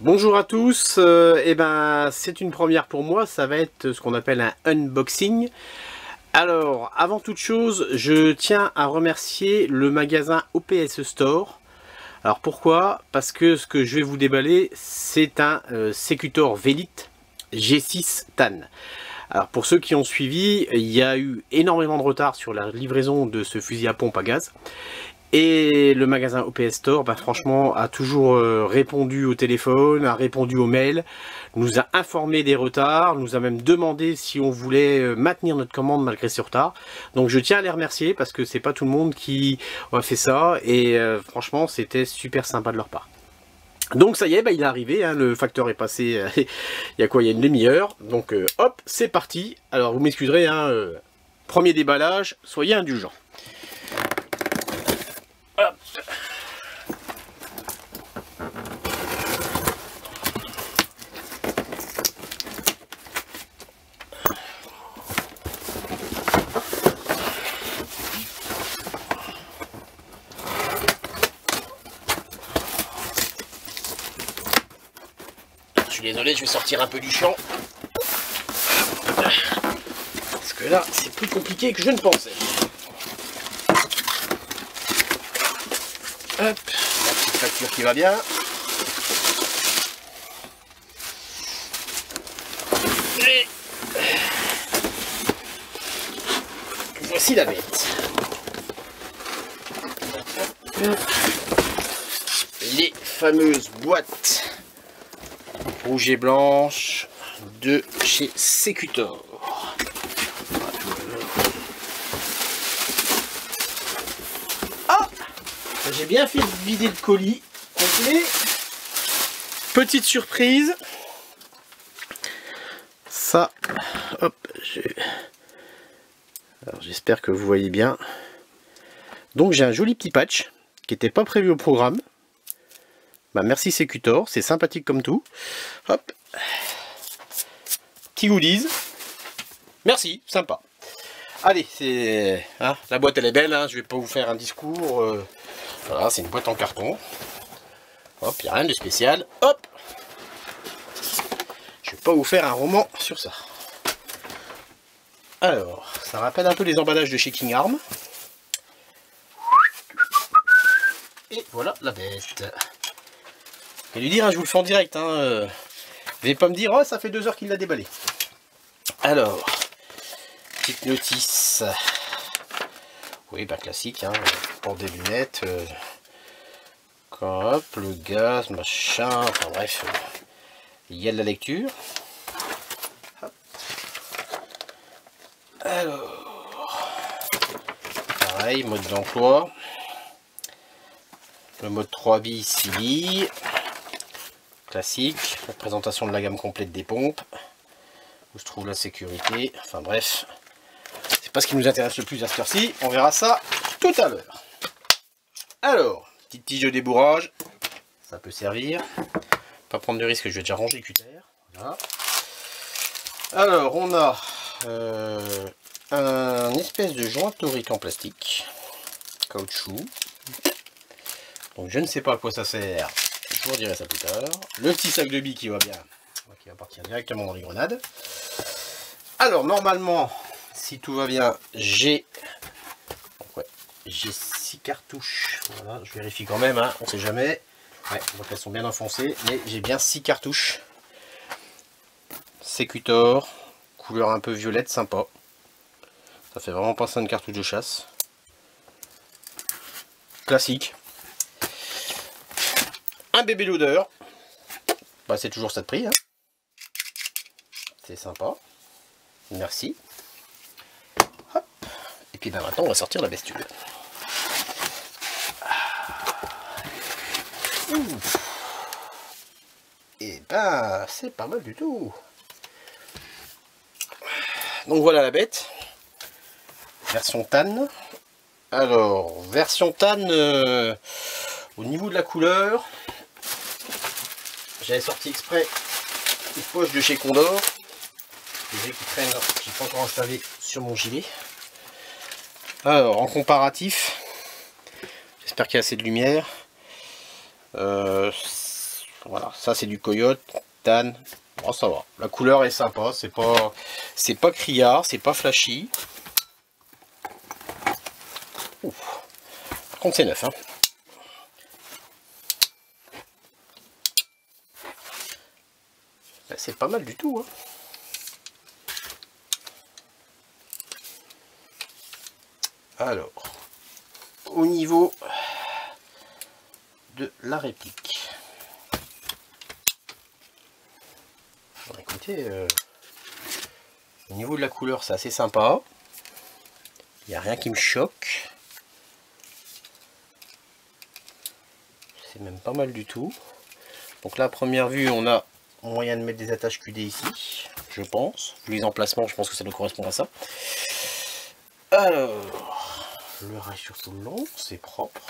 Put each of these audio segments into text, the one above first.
Bonjour à tous, c'est une première pour moi, ça va être ce qu'on appelle un unboxing. Alors, avant toute chose, je tiens à remercier le magasin OPS Store. Alors pourquoi? Parce que ce que je vais vous déballer, c'est un Secutor Velite G6 TAN. Alors pour ceux qui ont suivi, il y a eu énormément de retard sur la livraison de ce fusil à pompe à gaz. Et le magasin OPS Store, franchement, a toujours répondu au téléphone, a répondu aux mails, nous a informé des retards, nous a même demandé si on voulait maintenir notre commande malgré ce retard. Donc je tiens à les remercier parce que c'est pas tout le monde qui a fait ça et franchement c'était super sympa de leur part. Donc ça y est, il est arrivé, hein, le facteur est passé il y a quoi, il y a une demi-heure. Donc hop, c'est parti. Alors vous m'excuserez, hein, premier déballage, soyez indulgents. Hop. Je suis désolé, je vais sortir un peu du champ. Parce que là, c'est plus compliqué que je ne pensais. Hop, la petite facture qui va bien. Et voici la bête. Les fameuses boîtes rouge et blanche de chez Secutor. J'ai bien fait de vider le colis complet. Petite surprise. Ça, hop, alors j'espère que vous voyez bien. Donc j'ai un joli petit patch qui n'était pas prévu au programme. Merci Secutor, c'est sympathique comme tout. Hop. Petit goodies. Merci, sympa. Allez, c'est la boîte elle est belle, hein, je vais pas vous faire un discours. Voilà, c'est une boîte en carton. Hop, il n'y a rien de spécial. Hop. Je vais pas vous faire un roman sur ça. Alors, ça rappelle un peu les emballages de chez King Arm. Et voilà la bête. Je vais lui dire, hein, je vous le fais en direct. Hein, vous n'allez pas me dire, oh, ça fait 2 heures qu'il l'a déballé. Alors, petite notice. Oui, classique, hein, pour des lunettes. Hop, le gaz, machin, enfin bref. Il y a de la lecture. Hop. Alors, pareil, mode d'emploi. Le mode 3 billes, 6 billes. Classique. La présentation de la gamme complète des pompes. Où se trouve la sécurité. Enfin bref. C'est pas ce qui nous intéresse le plus à cette heure-ci. On verra ça tout à l'heure. Alors, petite tige de débourrage. Ça peut servir. Pas prendre de risque, je vais déjà ranger le cutter. Voilà. Alors, on a un espèce de joint torique en plastique. Caoutchouc. Donc je ne sais pas à quoi ça sert. Je vous dirai ça plus tard. Le petit sac de billes qui va bien. Qui va partir directement dans les grenades. Alors normalement, si tout va bien, j'ai 6 cartouches. Voilà, je vérifie quand même, hein, on sait jamais. Ouais, donc elles sont bien enfoncées, mais j'ai bien 6 cartouches. Secutor, couleur un peu violette, sympa. Ça fait vraiment penser à une cartouche de chasse. Classique. Un bébé loader. C'est toujours ça de prix. Hein. C'est sympa. Merci. Hop. Et puis maintenant on va sortir la bestiole. Et c'est pas mal du tout. Donc voilà la bête. Version TAN. Alors, version TAN, au niveau de la couleur, j'avais sorti exprès une poche de chez Condor. Qui traîne, j'ai pas encore installé sur mon gilet. Alors, en comparatif, j'espère qu'il y a assez de lumière. Voilà, ça c'est du coyote, tan. Oh, ça va. La couleur est sympa, c'est pas criard, c'est pas flashy. Ouf. Par contre c'est neuf, hein. Ben, c'est pas mal du tout, hein. Alors, au niveau de la réplique. Bon, écoutez, au niveau de la couleur, c'est assez sympa. Il n'y a rien qui me choque. C'est même pas mal du tout. Donc là, à première vue, on a moyen de mettre des attaches QD ici, je pense. Vu les emplacements, je pense que ça doit correspondre à ça. Alors, le rail sur tout le long, c'est propre.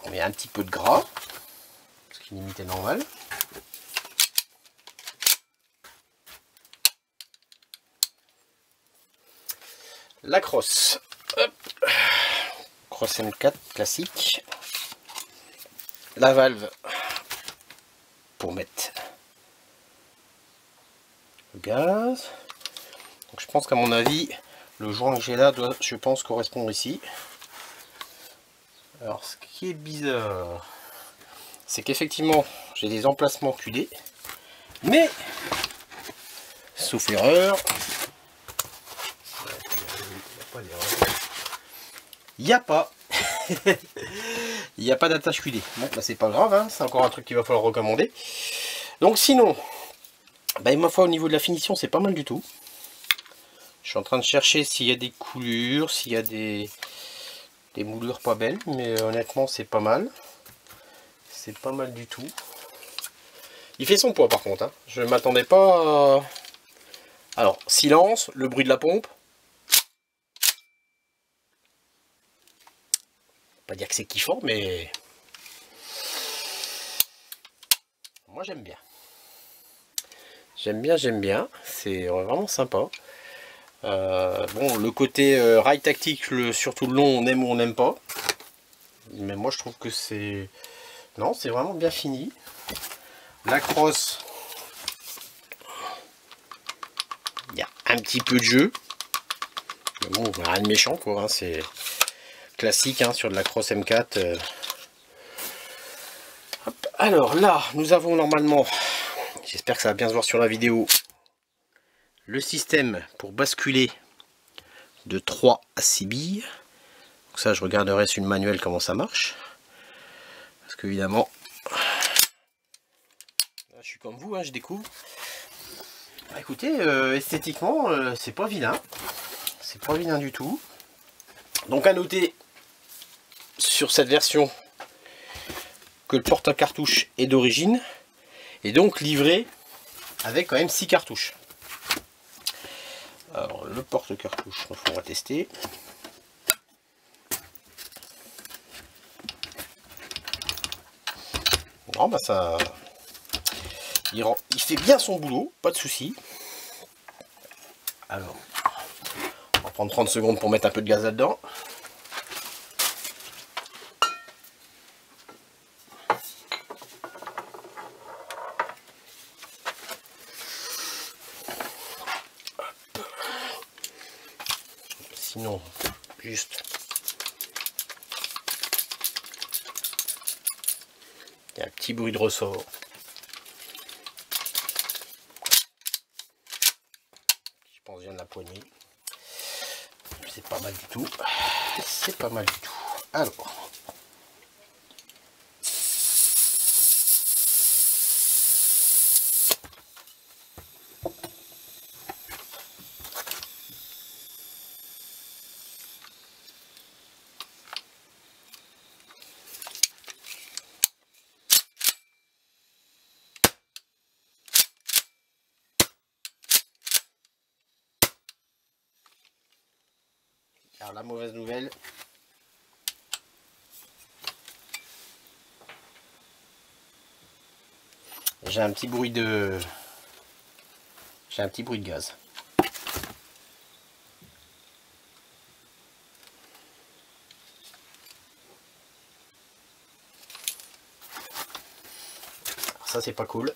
On met un petit peu de gras, ce qui limite est normal. La crosse. Hop. Crosse M4 classique. La valve pour mettre le gaz. Donc je pense qu'à mon avis, le joint que j'ai là doit, je pense, correspondre ici. Alors ce qui est bizarre, c'est qu'effectivement j'ai des emplacements QD, mais sauf erreur, il n'y a pas. Il n'y a pas d'attache QD. Bon, bah c'est pas grave, hein, c'est encore un truc qu'il va falloir recommander. Donc sinon, bah, ma foi, au niveau de la finition, c'est pas mal du tout. Je suis en train de chercher s'il y a des coulures, s'il y a des moulures pas belles, mais honnêtement, c'est pas mal. C'est pas mal du tout. Il fait son poids par contre, hein. Je ne m'attendais pas à... Alors, silence, le bruit de la pompe. Pas dire que c'est kiffant, mais moi j'aime bien. J'aime bien. C'est vraiment sympa. Bon, le côté rail tactique, surtout le long, on aime ou on n'aime pas. Mais moi je trouve que c'est... Non, c'est vraiment bien fini. La crosse, il y a un petit peu de jeu. Mais bon, rien de méchant quoi, hein, c'est classique hein, sur de la crosse M4. Hop. Alors là, nous avons normalement, j'espère que ça va bien se voir sur la vidéo, le système pour basculer de 3 à 6 billes. Donc ça, je regarderai sur le manuel comment ça marche. Parce qu'évidemment, je suis comme vous, hein, je découvre. Bah, écoutez, esthétiquement, c'est pas vilain. C'est pas vilain du tout. Donc à noter sur cette version que le porte-cartouche est d'origine et donc livré avec quand même 6 cartouches. Alors le porte-cartouche, on va tester. Non, bah ça, il fait bien son boulot, pas de souci. Alors, on va prendre 30 secondes pour mettre un peu de gaz là-dedans. Sinon, juste il y a un petit bruit de ressort. Je pense bien de la poignée. C'est pas mal du tout. C'est pas mal du tout. Alors. Alors la mauvaise nouvelle, j'ai un petit bruit de gaz. Alors ça c'est pas cool.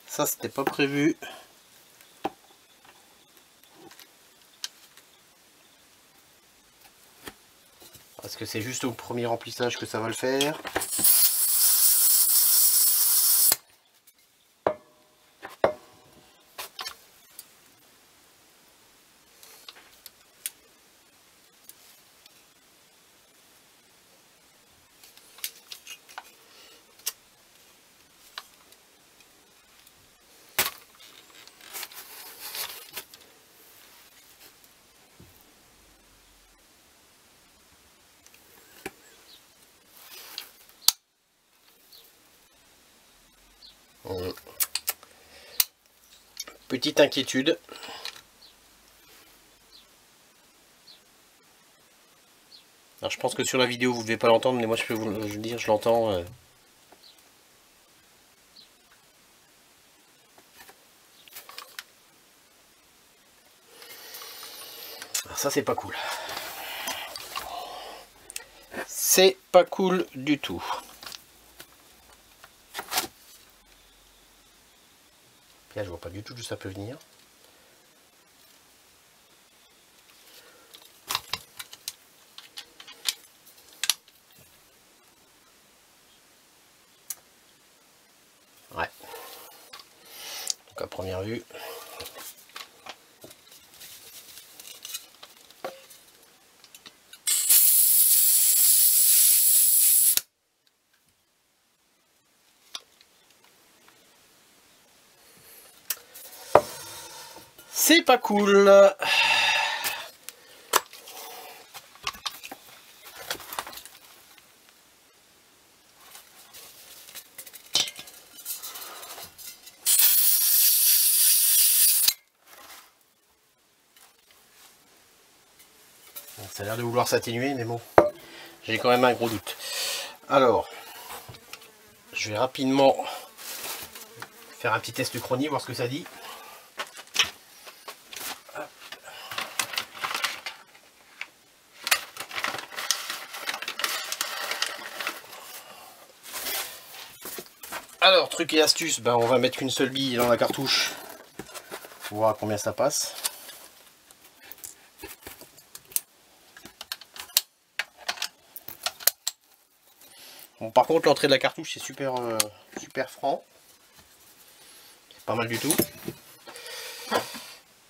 Ça c'était pas prévu. Parce que c'est juste au premier remplissage que ça va le faire. Petite inquiétude. Alors je pense que sur la vidéo vous ne devez pas l'entendre, mais moi je peux vous le dire, je l'entends. Alors ça c'est pas cool. C'est pas cool du tout. Là je vois pas du tout d'où ça peut venir. Ouais. Donc à première vue. C'est pas cool. Ça a l'air de vouloir s'atténuer, mais bon, j'ai quand même un gros doute. Alors, je vais rapidement faire un petit test chronie, voir ce que ça dit. Alors, truc et astuce, ben, on va mettre une seule bille dans la cartouche pour voir combien ça passe. Bon, par contre, l'entrée de la cartouche, c'est super, super franc. C'est pas mal du tout.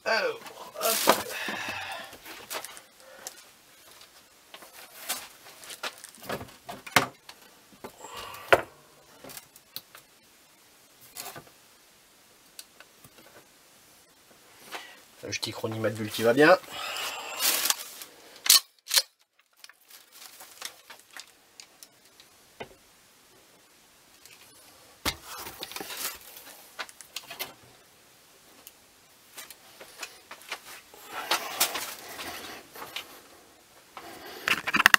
Alors, hop. Le petit chronimate bulle qui va bien.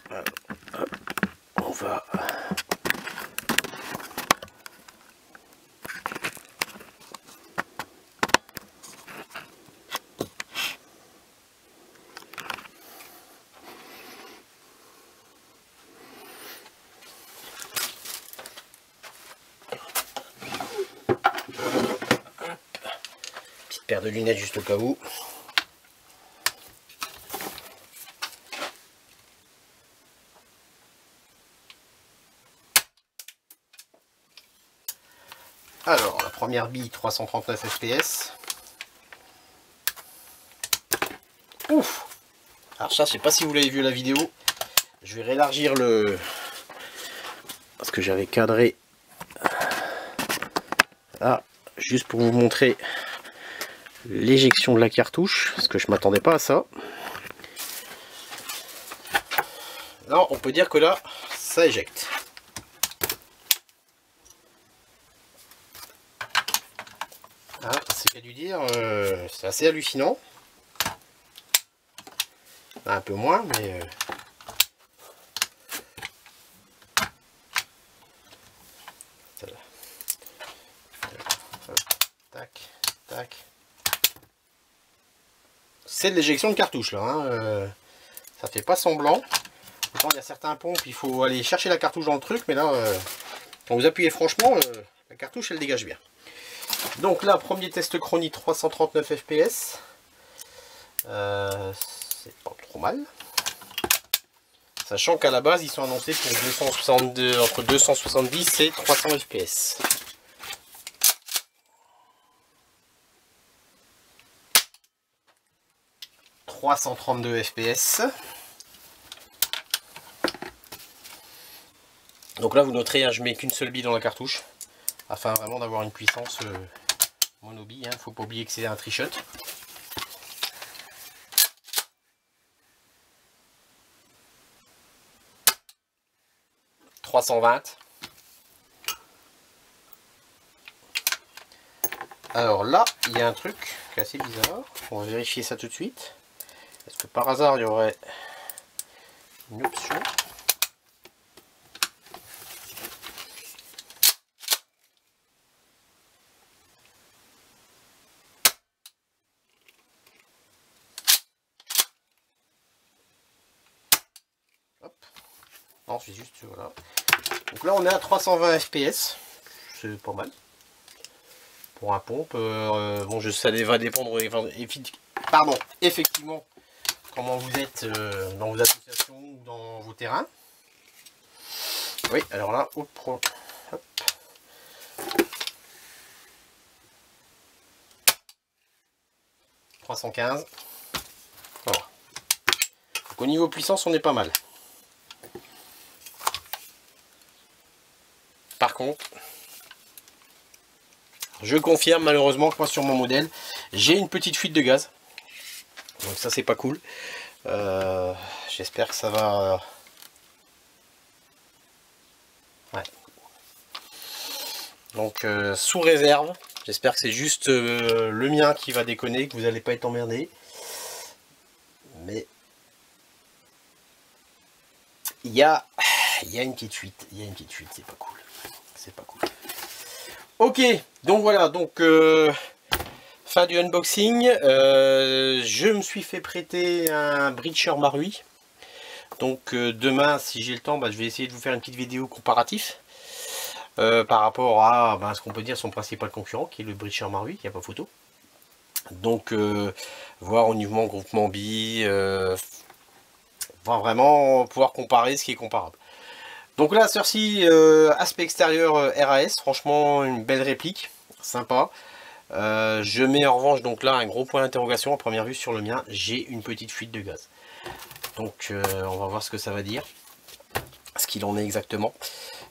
Alors, hop, on va paire de lunettes juste au cas où. Alors, la première bille 339 fps. Ouf! Alors ça, je sais pas si vous l'avez vu la vidéo. Je vais réélargir le... parce que j'avais cadré là, juste pour vous montrer l'éjection de la cartouche, parce que je m'attendais pas à ça. Alors, on peut dire que là, ça éjecte. Ah, c'est qu'à lui dire, c'est assez hallucinant. Un peu moins, mais... tac, tac. C'est de l'éjection de cartouche là, hein. Ça fait pas semblant. Pourtant il y a certains pompes, il faut aller chercher la cartouche dans le truc, mais là, quand vous appuyez franchement, la cartouche elle dégage bien. Donc là, premier test chronique 339 fps. C'est pas trop mal. Sachant qu'à la base, ils sont annoncés pour 262, entre 270 et 300 fps. « 332 fps. Donc là, vous noterez, hein, je mets qu'une seule bille dans la cartouche, afin vraiment d'avoir une puissance monobille. Faut pas oublier que c'est un trichot. 320. Alors là, il y a un truc qui est assez bizarre. On va vérifier ça tout de suite. Est-ce que par hasard, il y aurait une option? Hop. Non, c'est juste, voilà. Donc là, on est à 320 fps. C'est pas mal. Pour un pompe, bon, ça va dépendre effectivement comment vous êtes dans vos associations ou dans vos terrains. Oui, alors là, hop. 315. Voilà. Donc au niveau puissance, on est pas mal. Par contre, je confirme malheureusement que moi sur mon modèle, j'ai une petite fuite de gaz. Donc ça c'est pas cool. J'espère que ça va... Ouais. Donc sous réserve, j'espère que c'est juste le mien qui va déconner, que vous n'allez pas être emmerdé. Mais il y a une petite fuite, c'est pas cool. C'est pas cool. Ok, donc voilà, donc fin du unboxing. Je me suis fait prêter un Breacher Marui. Donc demain, si j'ai le temps, je vais essayer de vous faire une petite vidéo comparatif par rapport à ce qu'on peut dire son principal concurrent, qui est le Breacher Marui, il n'y a pas photo. Donc voir au niveau groupement bi, voir vraiment pouvoir comparer ce qui est comparable. Donc là, ceci aspect extérieur RAS, franchement une belle réplique, sympa. Je mets en revanche donc là un gros point d'interrogation à première vue sur le mien, j'ai une petite fuite de gaz. Donc on va voir ce que ça va dire, ce qu'il en est exactement,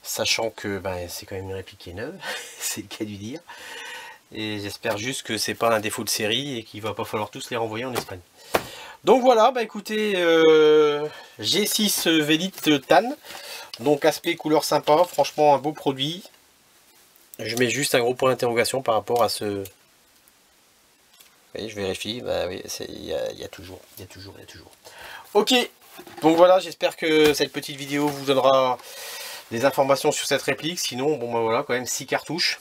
sachant que c'est quand même une réplique qui est neuve, c'est le cas du dire. Et j'espère juste que c'est pas un défaut de série et qu'il va pas falloir tous les renvoyer en Espagne. Donc voilà, écoutez, G6 Velite Tan. Donc aspect couleur sympa, franchement un beau produit. Je mets juste un gros point d'interrogation par rapport à ce... Oui, je vérifie, oui, il y a toujours. Ok, donc voilà, j'espère que cette petite vidéo vous donnera des informations sur cette réplique. Sinon, voilà, quand même 6 cartouches.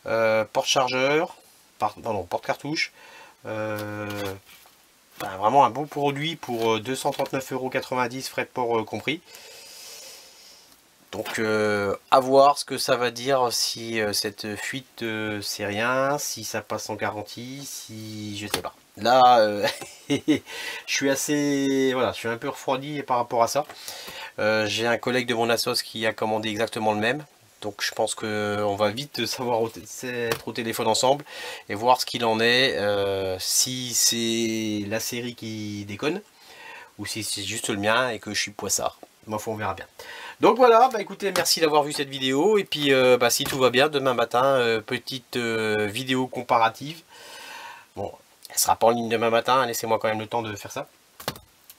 Porte-chargeur, porte-cartouche. Vraiment un bon produit pour 239,90 €, frais de port compris. Donc à voir ce que ça va dire si cette fuite c'est rien, si ça passe en garantie, si je sais pas. Là je suis assez, voilà, je suis un peu refroidi par rapport à ça. J'ai un collègue de mon assos qui a commandé exactement le même. Donc je pense qu'on va vite savoir être au téléphone ensemble et voir ce qu'il en est, si c'est la série qui déconne ou si c'est juste le mien et que je suis poissard. On verra bien. Donc voilà, écoutez, merci d'avoir vu cette vidéo. Et puis si tout va bien, demain matin, petite vidéo comparative. Bon, elle sera pas en ligne demain matin, laissez-moi quand même le temps de faire ça.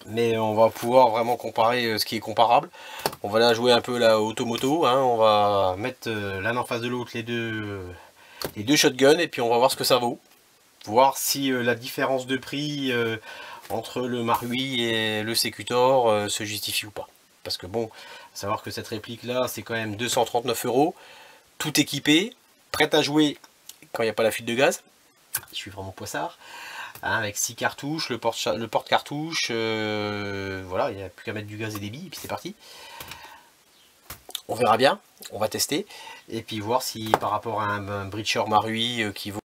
Mais on va pouvoir vraiment comparer ce qui est comparable. On va la jouer un peu la automoto, hein. On va mettre l'un en face de l'autre les deux shotguns et puis on va voir ce que ça vaut. Voir si la différence de prix entre le Marui et le Secutor se justifie ou pas. Parce que bon, savoir que cette réplique là c'est quand même 239 €, tout équipé, prête à jouer quand il n'y a pas la fuite de gaz. Je suis vraiment poissard. Hein, avec 6 cartouches, le porte-cartouche, voilà, il n'y a plus qu'à mettre du gaz et des billes, et puis c'est parti. On verra bien, on va tester, et puis voir si par rapport à un Breacher Marui qui vaut